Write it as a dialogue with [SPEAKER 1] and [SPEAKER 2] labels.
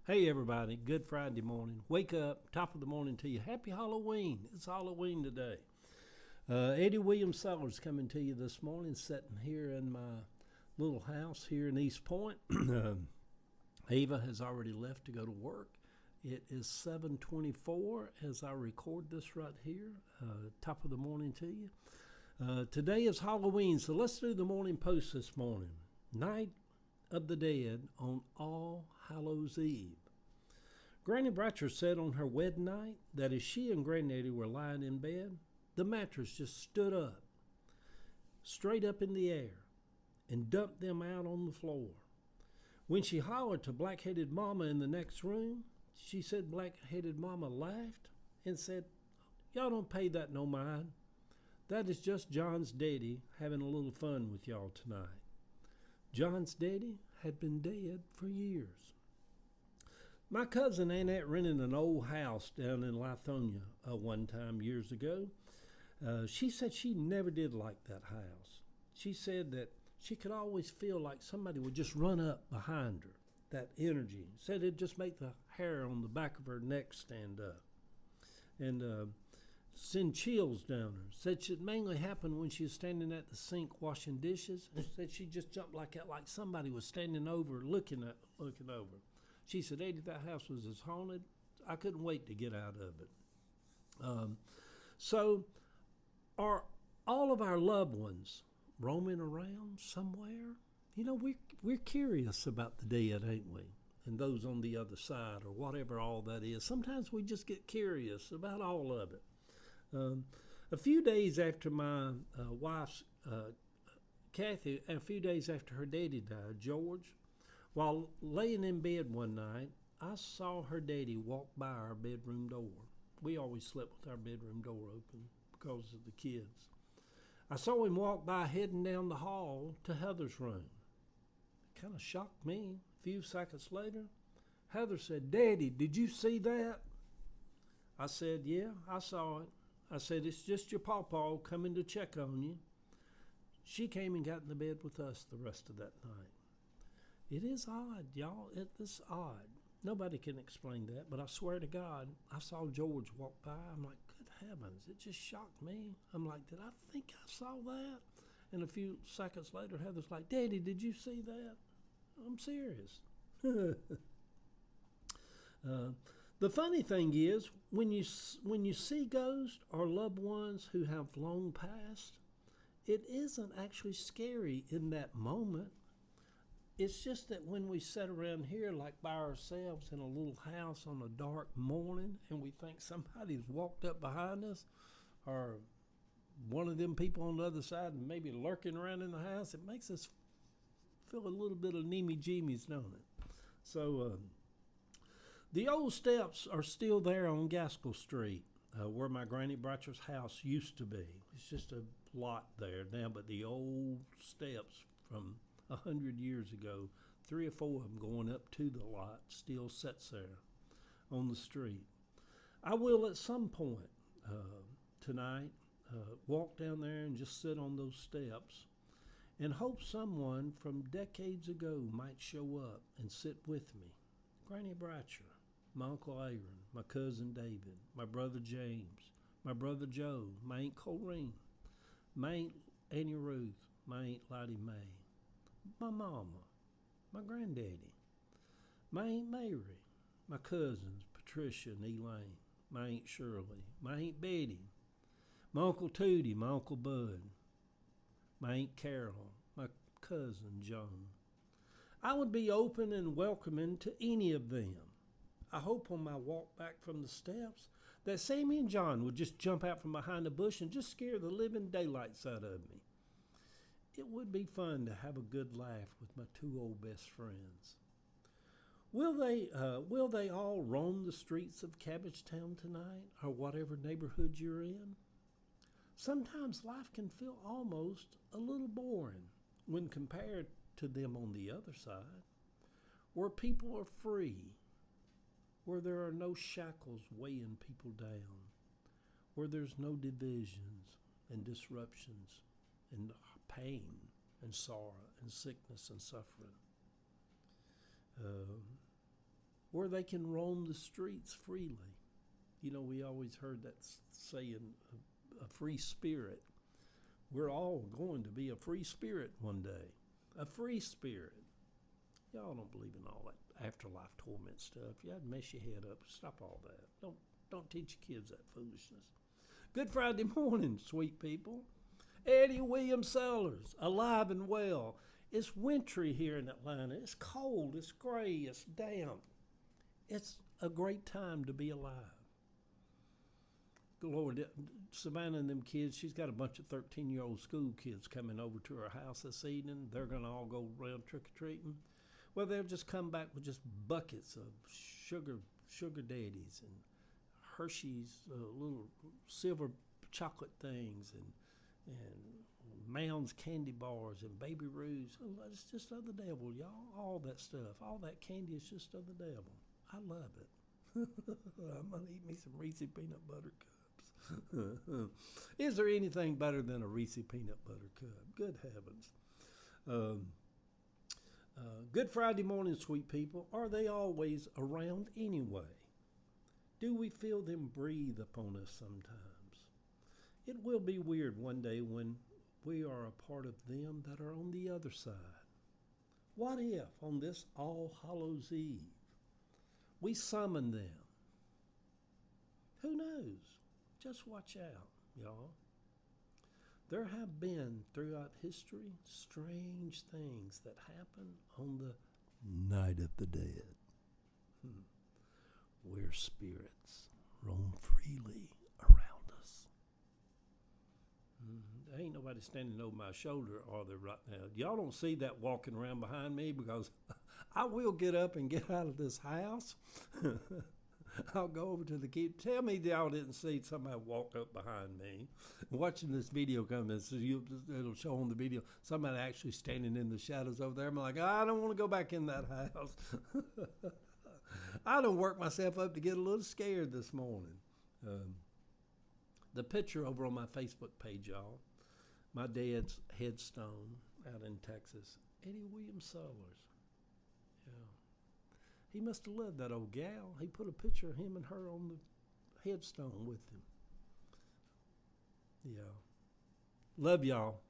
[SPEAKER 1] Hey everybody, good Friday morning. Wake up, top of the morning to you. Happy Halloween. It's Halloween today. Eddie Williams Sellers coming to you this morning, sitting here in my little house here in East Point. Ava has already left to go to work. It is 7:24 as I record this right here. Top of the morning to you. Today is Halloween, so let's do the morning post this morning. Night of the Dead on All Hallows Eve. Granny Bratcher said on her wedding night that as she and Granddaddy were lying in bed, the mattress just stood up, straight up in the air, and dumped them out on the floor. When she hollered to Black-Headed Mama in the next room, she said Black-Headed Mama laughed and said, "Y'all don't pay that no mind. That is just John's daddy having a little fun with y'all tonight." John's daddy had been dead for years. My cousin Annette rented an old house down in Lithonia one time years ago. She said she never did like that house. She said that she could always feel like somebody would just run up behind her, that energy. Said it'd just make the hair on the back of her neck stand up and send chills down her. Said it mainly happened when she was standing at the sink washing dishes. And said she just jumped like that, like somebody was standing over, looking over. She said, "Eddie, that house was as haunted. I couldn't wait to get out of it." So, are all of our loved ones roaming around somewhere? You know, we're curious about the dead, ain't we? And those on the other side, or whatever all that is. Sometimes we just get curious about all of it. A few days after my wife's, Kathy, a few days after her daddy died, George, while laying in bed one night, I saw her daddy walk by our bedroom door. We always slept with our bedroom door open because of the kids. I saw him walk by heading down the hall to Heather's room. It kind of shocked me. A few seconds later, Heather said, "Daddy, did you see that?" I said, "Yeah, I saw it." I said, "It's just your pawpaw coming to check on you." She came and got in the bed with us the rest of that night. It is odd, y'all. It is odd. Nobody can explain that, but I swear to God, I saw George walk by. I'm like, good heavens, it just shocked me. I'm like, did I think I saw that? And a few seconds later, Heather's like, "Daddy, did you see that?" I'm serious. The funny thing is, when you see ghosts or loved ones who have long passed, it isn't actually scary in that moment. It's just that when we sit around here like by ourselves in a little house on a dark morning and we think somebody's walked up behind us, or one of them people on the other side maybe lurking around in the house, it makes us feel a little bit of neemy-jeemies, don't it? So, the old steps are still there on Gaskell Street, where my Granny Bratcher's house used to be. It's just a lot there now, but the old steps from 100 years ago, 3 or 4 of them going up to the lot, still sits there on the street. I will at some point tonight walk down there and just sit on those steps and hope someone from decades ago might show up and sit with me. Granny Bratcher, my Uncle Aaron, my cousin David, my brother James, my brother Joe, my Aunt Colleen, my Aunt Annie Ruth, my Aunt Lottie Mae, my mama, my granddaddy, my Aunt Mary, my cousins Patricia and Elaine, my Aunt Shirley, my Aunt Betty, my Uncle Tootie, my Uncle Bud, my Aunt Carol, my cousin Joan. I would be open and welcoming to any of them. I hope on my walk back from the steps that Sammy and John would just jump out from behind a bush and just scare the living daylights out of me. It would be fun to have a good laugh with my 2 old best friends. Will they all roam the streets of Cabbagetown tonight, or whatever neighborhood you're in? Sometimes life can feel almost a little boring when compared to them on the other side, where people are free, where there are no shackles weighing people down, where there's no divisions and disruptions and pain and sorrow and sickness and suffering. where they can roam the streets freely. You know, we always heard that saying, a free spirit. We're all going to be a free spirit one day. A free spirit. Y'all don't believe in all that afterlife torment stuff. Y'all mess your head up. Stop all that. Don't teach your kids that foolishness. Good Friday morning, sweet people. Eddie William Sellers, alive and well. It's wintry here in Atlanta. It's cold, it's gray, it's damp. It's a great time to be alive. Lord, Savannah and them kids, she's got a bunch of 13-year-old school kids coming over to her house this evening. They're going to all go around trick-or-treating. Well, they'll just come back with just buckets of sugar daddies and Hershey's little silver chocolate things and Mounds candy bars and Baby Ruths. It's just of the devil, y'all. All that stuff, all that candy is just of the devil. I love it. I'm going to eat me some Reese peanut butter cups. Is there anything better than a Reese peanut butter cup? Good heavens. Good Friday morning, sweet people. Are they always around anyway? Do we feel them breathe upon us sometimes? It will be weird one day when we are a part of them that are on the other side. What if on this All Hallows Eve we summon them? Who knows? Just watch out, y'all. There have been throughout history strange things that happen on the night of the dead, where spirits roam freely around us. There ain't nobody standing over my shoulder, are there, right now? Y'all don't see that walking around behind me, because I will get up and get out of this house. I'll go over to the key. Tell me y'all didn't see somebody walk up behind me. Watching this video come in, so it'll show on the video somebody actually standing in the shadows over there. I'm like, I don't want to go back in that house. I done worked myself up to get a little scared this morning. The picture over on my Facebook page, y'all, my dad's headstone out in Texas, Eddie William Sellers. Yeah. He must have loved that old gal. He put a picture of him and her on the headstone with him. Yeah. Love y'all.